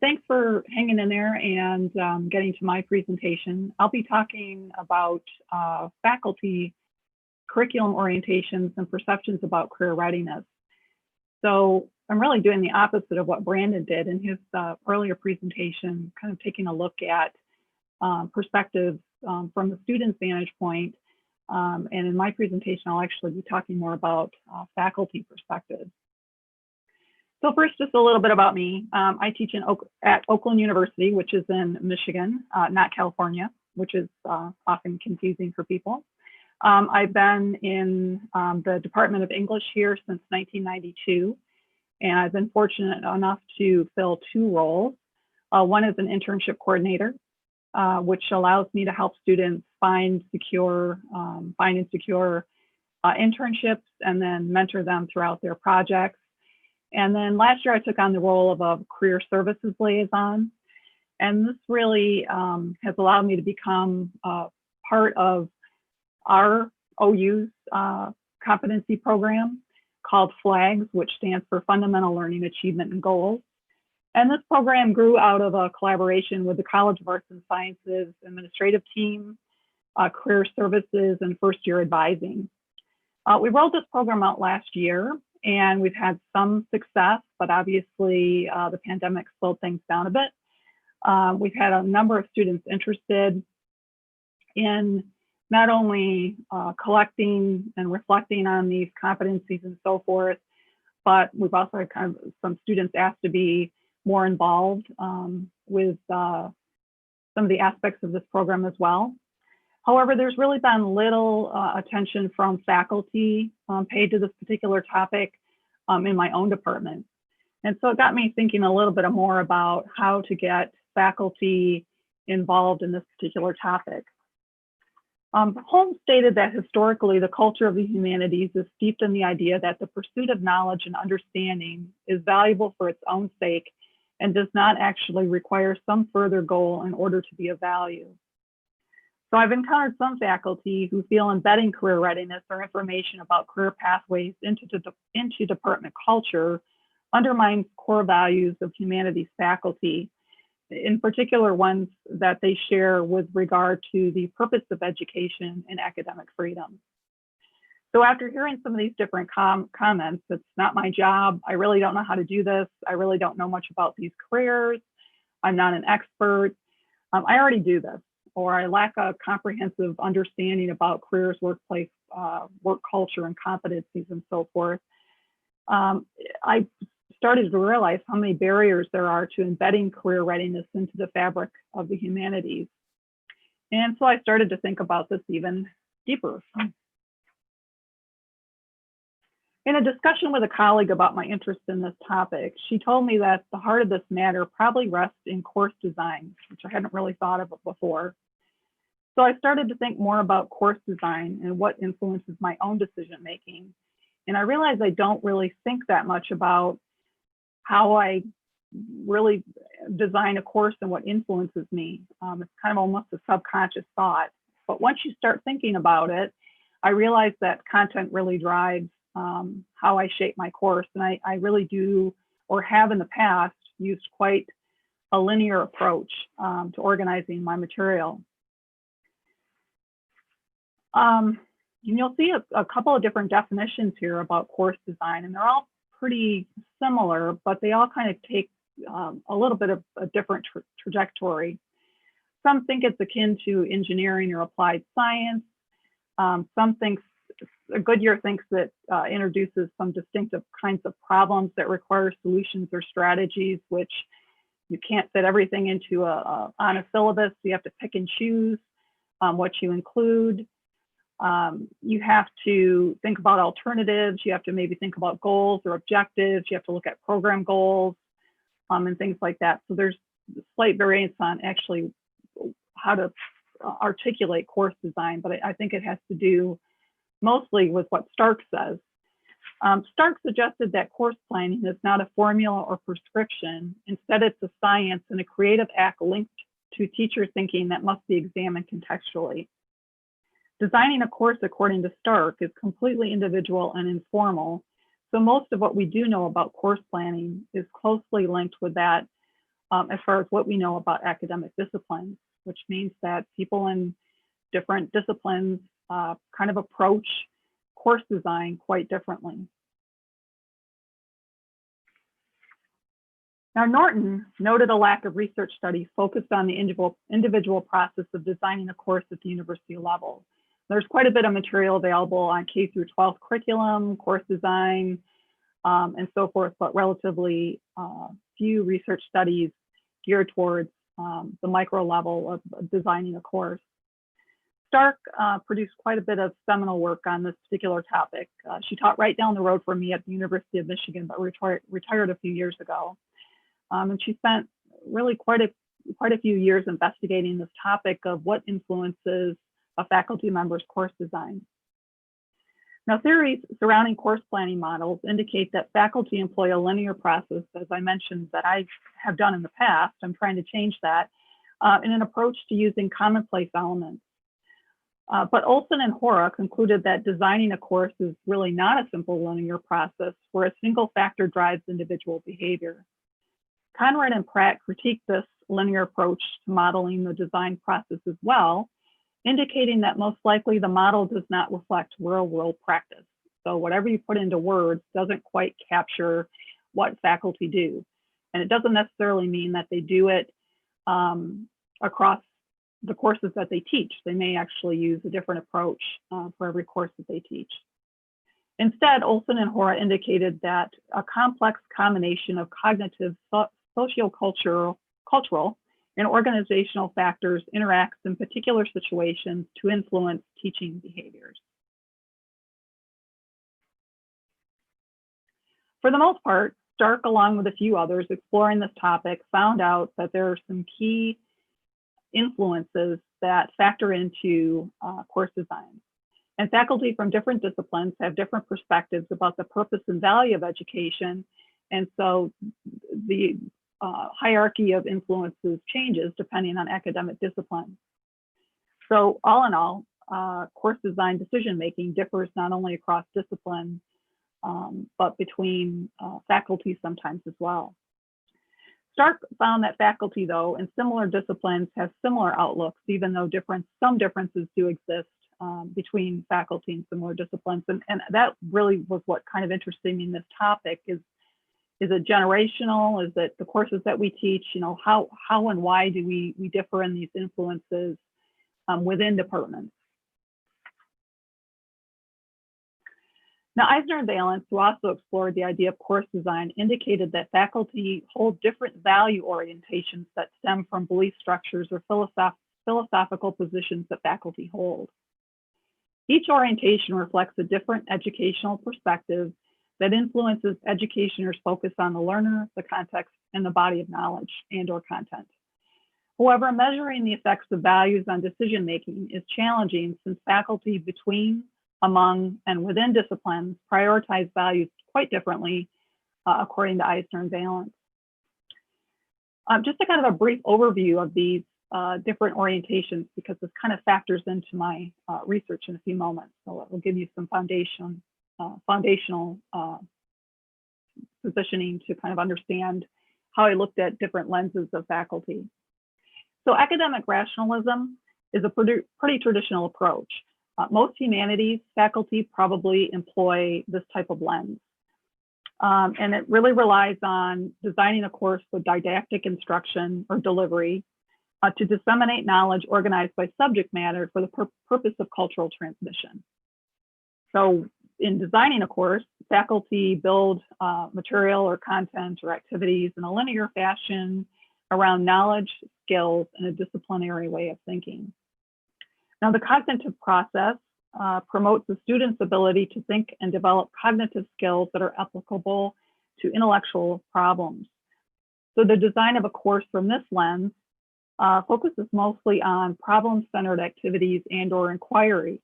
Thanks for hanging in there and getting to my presentation. I'll be talking about faculty curriculum orientations and perceptions about career readiness. So I'm really doing the opposite of what Brandon did in his earlier presentation, kind of taking a look at perspectives from the student's vantage point. And in my presentation, I'll actually be talking more about faculty perspectives. So first, just a little bit about me. I teach at Oakland University, which is in Michigan, not California, which is often confusing for people. I've been in the Department of English here since 1992, and I've been fortunate enough to fill two roles. One is an internship coordinator, which allows me to help students find and secure internships and then mentor them throughout their projects. And then last year I took on the role of a career services liaison. And this really has allowed me to become part of our OU's competency program called FLAGS, which stands for Fundamental Learning Achievement and Goals. And this program grew out of a collaboration with the College of Arts and Sciences administrative team, career services, and first-year advising. We rolled this program out last year, and we've had some success, but obviously the pandemic slowed things down a bit. We've had a number of students interested in not only collecting and reflecting on these competencies and so forth, but we've also had kind of some students asked to be more involved with some of the aspects of this program as well. However, there's really been little attention from faculty paid to this particular topic in my own department. And so it got me thinking a little bit more about how to get faculty involved in this particular topic. Holmes stated that historically, the culture of the humanities is steeped in the idea that the pursuit of knowledge and understanding is valuable for its own sake and does not actually require some further goal in order to be of value. So I've encountered some faculty who feel embedding career readiness or information about career pathways into department culture undermines core values of humanities faculty, in particular ones that they share with regard to the purpose of education and academic freedom. So after hearing some of these different comments, it's not my job, I really don't know how to do this, I really don't know much about these careers, I'm not an expert, I already do this, or I lack a comprehensive understanding about careers, workplace, work culture, and competencies, and so forth. I started to realize how many barriers there are to embedding career readiness into the fabric of the humanities. And so I started to think about this even deeper. In a discussion with a colleague about my interest in this topic, she told me that the heart of this matter probably rests in course design, which I hadn't really thought of before. So I started to think more about course design and what influences my own decision making. And I realized I don't really think that much about how I really design a course and what influences me. It's kind of almost a subconscious thought. But once you start thinking about it, I realized that content really drives how I shape my course. And I really do, or have in the past, used quite a linear approach to organizing my material. You'll see a couple of different definitions here about course design, and they're all pretty similar, but they all kind of take a little bit of a different trajectory. Some think it's akin to engineering or applied science. Some think Goodyear thinks that introduces some distinctive kinds of problems that require solutions or strategies, which you can't fit everything into on a syllabus. You have to pick and choose what you include. You have to think about alternatives. You have to maybe think about goals or objectives. You have to look at program goals and things like that. So there's slight variance on actually how to articulate course design, but I think it has to do mostly with what Stark says. Stark suggested that course planning is not a formula or prescription. Instead, it's a science and a creative act linked to teacher thinking that must be examined contextually. Designing a course, according to Stark, is completely individual and informal, so most of what we do know about course planning is closely linked with that as far as what we know about academic disciplines, which means that people in different disciplines kind of approach course design quite differently. Now, Norton noted a lack of research studies focused on the individual process of designing a course at the university level. There's quite a bit of material available on K through 12 curriculum, course design, and so forth, but relatively few research studies geared towards the micro level of designing a course. Stark produced quite a bit of seminal work on this particular topic. She taught right down the road from me at the University of Michigan, but retired a few years ago. And she spent really quite a few years investigating this topic of what influences a faculty member's course design. Now, theories surrounding course planning models indicate that faculty employ a linear process, as I mentioned, that I have done in the past. I'm trying to change that, in an approach to using commonplace elements. But Olson and Hora concluded that designing a course is really not a simple linear process where a single factor drives individual behavior. Conrad and Pratt critiqued this linear approach to modeling the design process as well, indicating that most likely the model does not reflect real-world practice. So whatever you put into words doesn't quite capture what faculty do. And it doesn't necessarily mean that they do it across the courses that they teach. They may actually use a different approach for every course that they teach. Instead, Olson and Hora indicated that a complex combination of cognitive, sociocultural, and organizational factors interacts in particular situations to influence teaching behaviors. For the most part, Stark, along with a few others exploring this topic, found out that there are some key influences that factor into course design. And faculty from different disciplines have different perspectives about the purpose and value of education. And so the hierarchy of influences changes depending on academic discipline. So all in all, course design decision-making differs not only across discipline, but between faculty sometimes as well. Stark found that faculty, though, in similar disciplines have similar outlooks, even though some differences do exist between faculty in similar disciplines. And that really was what kind of interested me in this topic is it generational? Is it the courses that we teach? You know, how and why do we differ in these influences within departments? Now, Eisner and Valence, who also explored the idea of course design, indicated that faculty hold different value orientations that stem from belief structures or philosophical positions that faculty hold. Each orientation reflects a different educational perspective that influences educationers' focus on the learner, the context, and the body of knowledge and/or content. However, measuring the effects of values on decision-making is challenging since faculty between, among, and within disciplines prioritize values quite differently, according to Eisner and Valence. Just a kind of a brief overview of these different orientations, because this kind of factors into my research in a few moments. So it will give you some foundational positioning to kind of understand how I looked at different lenses of faculty. So academic rationalism is a pretty traditional approach. Most humanities faculty probably employ this type of lens. And it really relies on designing a course with didactic instruction or delivery to disseminate knowledge organized by subject matter for the purpose of cultural transmission. So in designing a course, faculty build material or content or activities in a linear fashion around knowledge, skills, and a disciplinary way of thinking. Now, the cognitive process promotes the student's ability to think and develop cognitive skills that are applicable to intellectual problems. So the design of a course from this lens focuses mostly on problem-centered activities and/or inquiry.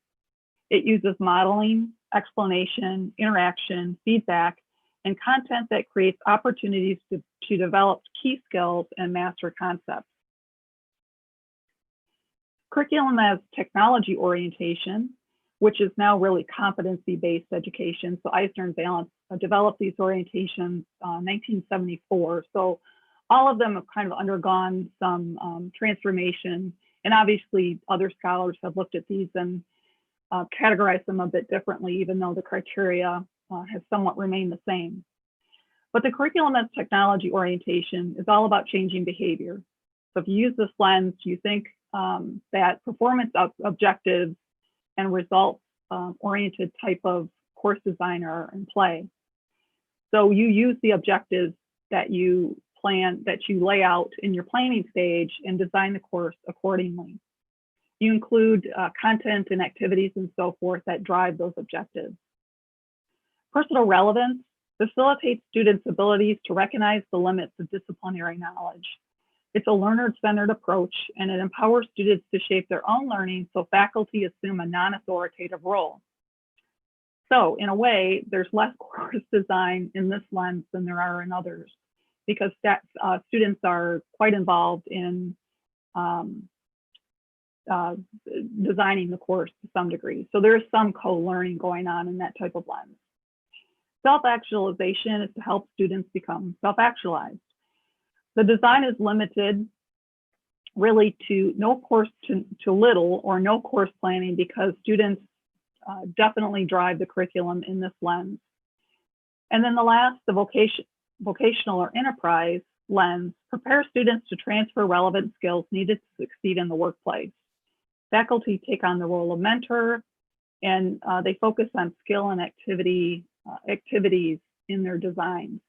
It uses modeling, explanation, interaction, feedback, and content that creates opportunities to develop key skills and master concepts. Curriculum as technology orientation, which is now really competency-based education. So Eisner and Valence developed these orientations in 1974. So all of them have kind of undergone some transformation. And obviously other scholars have looked at these and categorized them a bit differently, even though the criteria has somewhat remained the same. But the curriculum as technology orientation is all about changing behavior. So if you use this lens, you think that performance objectives and results oriented type of course design are in play. So you use the objectives that you lay out in your planning stage and design the course accordingly. You include content and activities and so forth that drive those objectives. Personal relevance facilitates students' abilities to recognize the limits of disciplinary knowledge. It's a learner-centered approach, and it empowers students to shape their own learning so faculty assume a non-authoritative role. So in a way, there's less course design in this lens than there are in others, because students are quite involved in designing the course to some degree. So there is some co-learning going on in that type of lens. Self-actualization is to help students become self-actualized. The design is limited really to no course to little or no course planning, because students definitely drive the curriculum in this lens. And then the last, the vocational or enterprise lens, prepares students to transfer relevant skills needed to succeed in the workplace. Faculty take on the role of mentor, and they focus on skill and activities in their designs.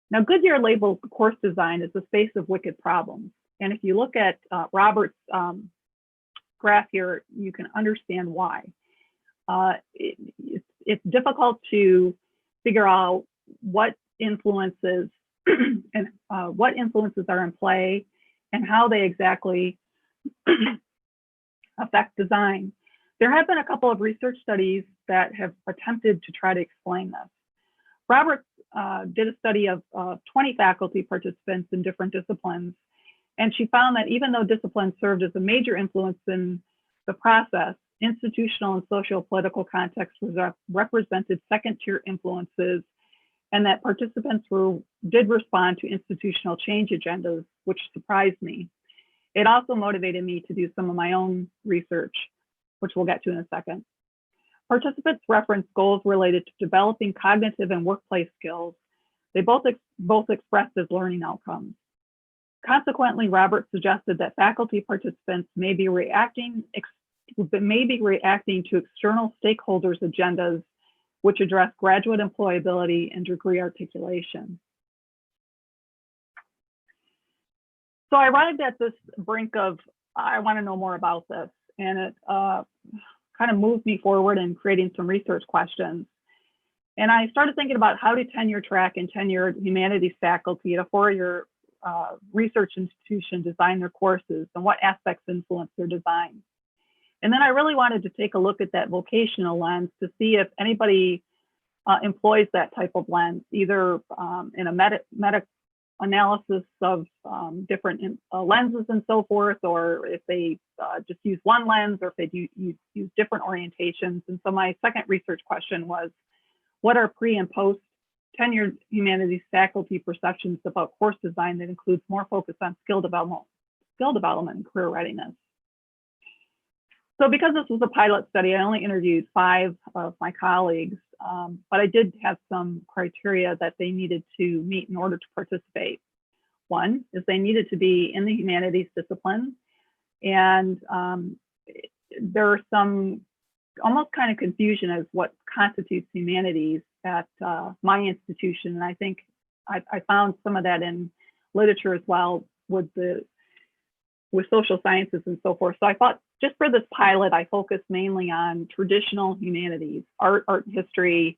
Now, Goodyear labels course design as the space of wicked problems. And if you look at Robert's graph here, you can understand why. It's difficult to figure out what influences and what influences are in play and how they exactly affect design. There have been a couple of research studies that have attempted to try to explain this. Roberts did a study of 20 faculty participants in different disciplines, and she found that even though discipline served as a major influence in the process, institutional and socio-political context represented second-tier influences, and that participants did respond to institutional change agendas, which surprised me. It also motivated me to do some of my own research, which we'll get to in a second. Participants referenced goals related to developing cognitive and workplace skills. They both expressed as learning outcomes. Consequently, Roberts suggested that faculty participants may be reacting to external stakeholders' agendas, which address graduate employability and degree articulation. So I arrived at this brink of, I want to know more about this, and it kind of moved me forward in creating some research questions. And I started thinking about how do tenure track and tenured humanities faculty at a four-year research institution design their courses, and what aspects influence their design. And then I really wanted to take a look at that vocational lens to see if anybody employs that type of lens, either in a meta-analysis of different lenses and so forth, or if they just use one lens, or if they use different orientations. And so my second research question was, what are pre and post tenured humanities faculty perceptions about course design that includes more focus on skill development and career readiness? So because this was a pilot study, I only interviewed 5 of my colleagues, but I did have some criteria that they needed to meet in order to participate. One is they needed to be in the humanities discipline, and there are some almost kind of confusion as what constitutes humanities at my institution, and I think I found some of that in literature as well with social sciences and so forth. So I thought, just for this pilot, I focused mainly on traditional humanities, art history,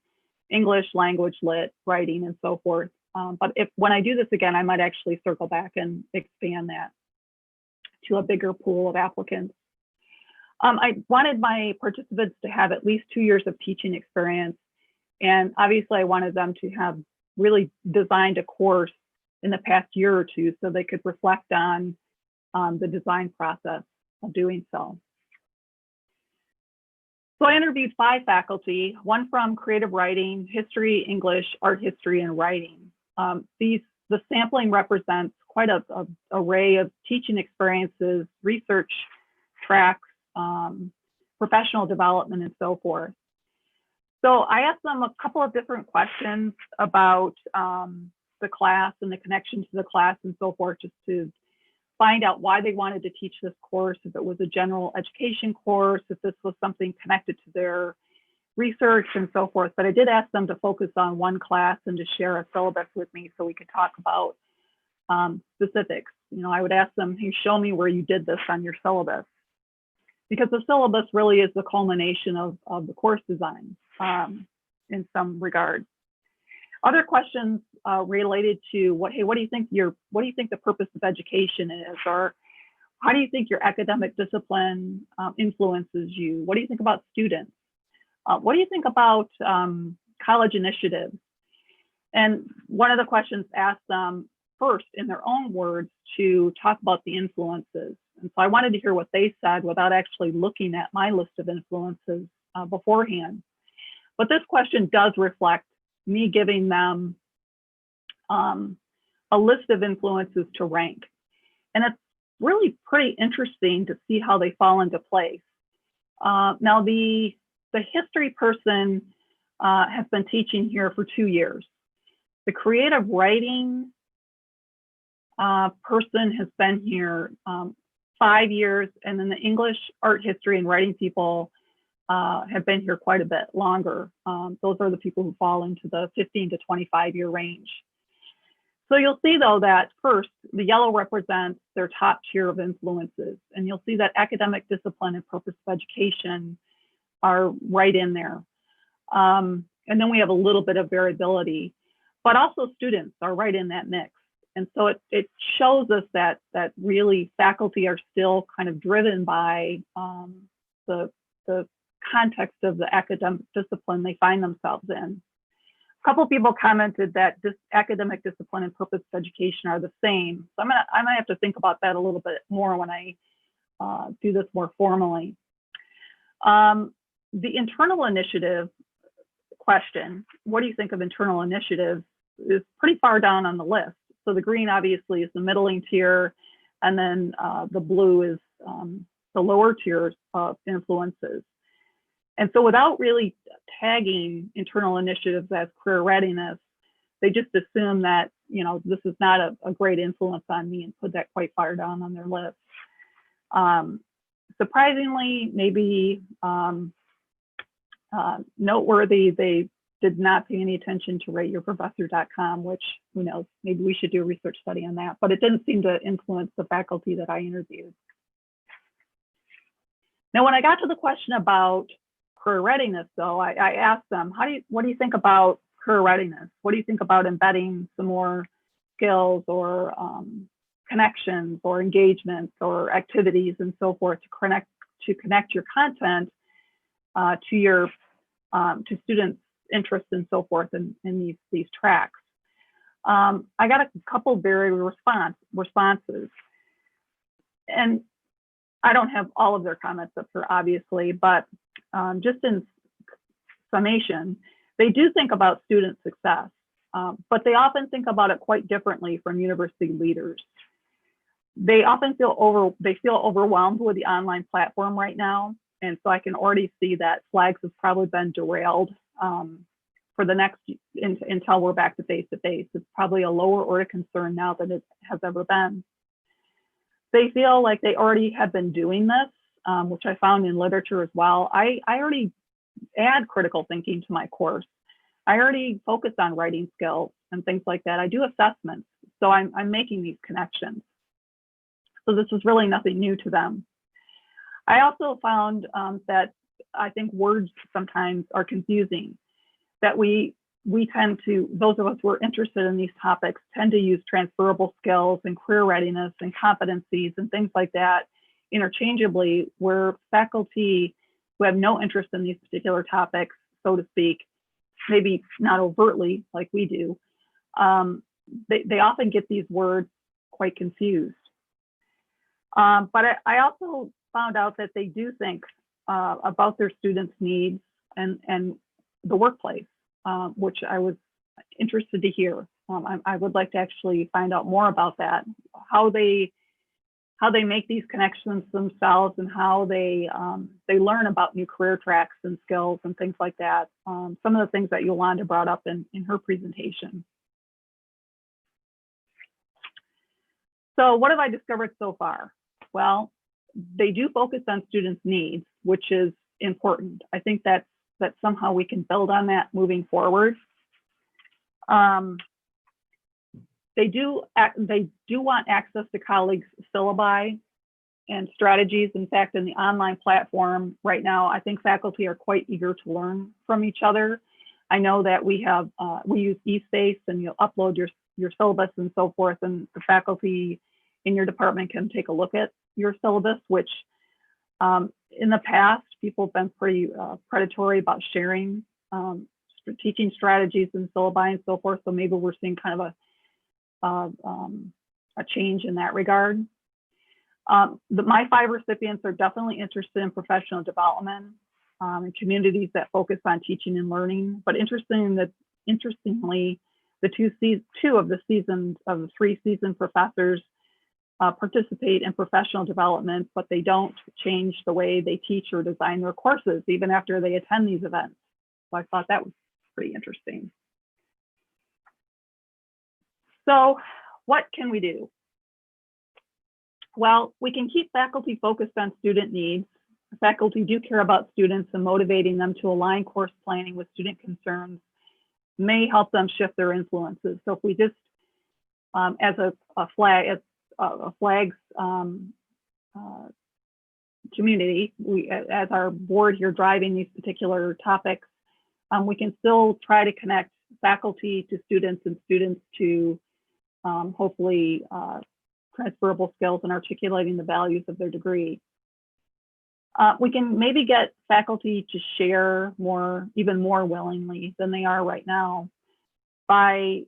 English, language, lit, writing, and so forth. But when I do this again, I might actually circle back and expand that to a bigger pool of applicants. I wanted my participants to have at least 2 years of teaching experience. And obviously I wanted them to have really designed a course in the past year or two so they could reflect on the design process of doing so. So I interviewed 5 faculty, one from creative writing, history, English, art history, and writing. The sampling represents quite a array of teaching experiences, research tracks, professional development, and so forth. So I asked them a couple of different questions about the class and the connection to the class and so forth, just to find out why they wanted to teach this course, if it was a general education course, if this was something connected to their research and so forth. But I did ask them to focus on one class and to share a syllabus with me so we could talk about specifics. You know, I would ask them, hey, show me where you did this on your syllabus. Because the syllabus really is the culmination of the course design in some regard. Other questions related to what do you think the purpose of education is, or how do you think your academic discipline influences you? What do you think about students? What do you think about college initiatives? And one of the questions asked them first in their own words to talk about the influences. And so I wanted to hear what they said without actually looking at my list of influences beforehand. But this question does reflect me giving them a list of influences to rank. And it's really pretty interesting to see how they fall into place. Now, the history person has been teaching here for 2 years. The creative writing person has been here 5 years, and then the English, art history, and writing people have been here quite a bit longer. Those are the people who fall into the 15 to 25-year range. So you'll see, though, that first, the yellow represents their top tier of influences, and you'll see that academic discipline and purpose of education are right in there. And then we have a little bit of variability, but also students are right in that mix. And so it shows us that really faculty are still kind of driven by the context of the academic discipline they find themselves in. A couple of people commented that this academic discipline and purpose of education are the same. So I might have to think about that a little bit more when I do this more formally. The internal initiative question, what do you think of internal initiatives, is pretty far down on the list. So the green obviously is the middling tier, and then the blue is the lower tiers of influences. And so without really tagging internal initiatives as career readiness, they just assume that, you know, this is not a great influence on me and put that quite far down on their list. Surprisingly, maybe noteworthy, they did not pay any attention to rateyourprofessor.com, which, who knows, maybe we should do a research study on that, but it didn't seem to influence the faculty that I interviewed. Now, when I got to the question about career readiness, though, I asked them, what do you think about career readiness? What do you think about embedding some more skills or connections or engagements or activities and so forth to connect your content to students' interests and so forth in these tracks? I got a couple very responses, and I don't have all of their comments up here, obviously, but just in summation, they do think about student success, but they often think about it quite differently from university leaders. They often feel overwhelmed with the online platform right now, and so I can already see that flags have probably been derailed for the next until we're back to face-to-face. It's probably a lower order concern now than it has ever been. They feel like they already have been doing this, which I found in literature as well. I already add critical thinking to my course. I already focus on writing skills and things like that. I do assessments, so I'm making these connections. So this is really nothing new to them. I also found that I think words sometimes are confusing, that we tend to, those of us who are interested in these topics, tend to use transferable skills and career readiness and competencies and things like that interchangeably, where faculty who have no interest in these particular topics, so to speak, maybe not overtly like we do, they often get these words quite confused. But I also found out that they do think about their students' needs and the workplace, which I was interested to hear. I would like to actually find out more about that, how they make these connections themselves, and how they learn about new career tracks and skills and things like that. Some of the things that Yolanda brought up in her presentation. So what have I discovered so far? Well, they do focus on students' needs, which is important. I think that somehow we can build on that moving forward. They do want access to colleagues' syllabi and strategies. In fact, in the online platform right now, I think faculty are quite eager to learn from each other. I know that we use eSpace, and you'll upload your syllabus and so forth, and the faculty in your department can take a look at your syllabus, which in the past, people have been pretty predatory about sharing teaching strategies and syllabi and so forth. So maybe we're seeing kind of a change in that regard. My 5 recipients are definitely interested in professional development and communities that focus on teaching and learning. But interestingly, the two of the 3 seasoned professors participate in professional development, but they don't change the way they teach or design their courses even after they attend these events. So I thought that was pretty interesting. So what can we do? Well, we can keep faculty focused on student needs. Faculty do care about students, and motivating them to align course planning with student concerns may help them shift their influences. So if we just, as a flags community, as our board here driving these particular topics, we can still try to connect faculty to students and students to hopefully transferable skills and articulating the values of their degree. We can maybe get faculty to share even more willingly than they are right now by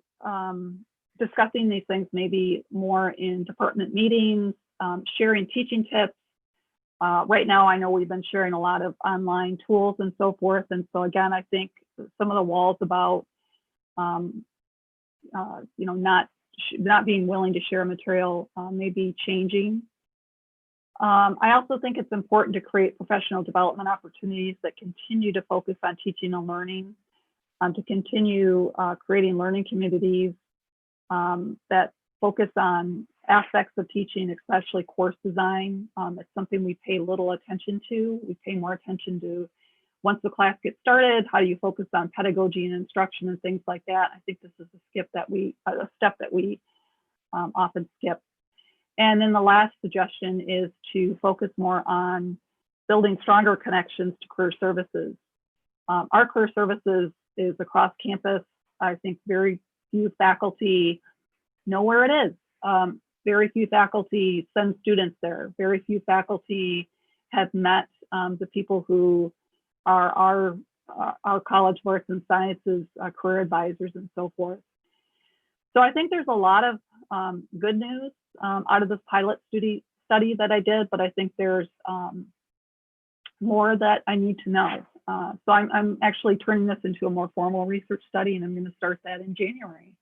discussing these things maybe more in department meetings, sharing teaching tips. Right now, I know we've been sharing a lot of online tools and so forth. And so again, I think some of the walls about not being willing to share material may be changing. I also think it's important to create professional development opportunities that continue to focus on teaching and learning, to continue creating learning communities that focus on aspects of teaching, especially course design. It's something we pay little attention to. We pay more attention to once the class gets started, how do you focus on pedagogy and instruction and things like that. I think this is a step that we often skip. And then the last suggestion is to focus more on building stronger connections to career services. Our career services is across campus. I think very few faculty know where it is. Very few faculty send students there. Very few faculty have met the people who are our College of Arts and Sciences career advisors and so forth. So I think there's a lot of good news out of this pilot study that I did, but I think there's more that I need to know. So I'm actually turning this into a more formal research study, and I'm going to start that in January.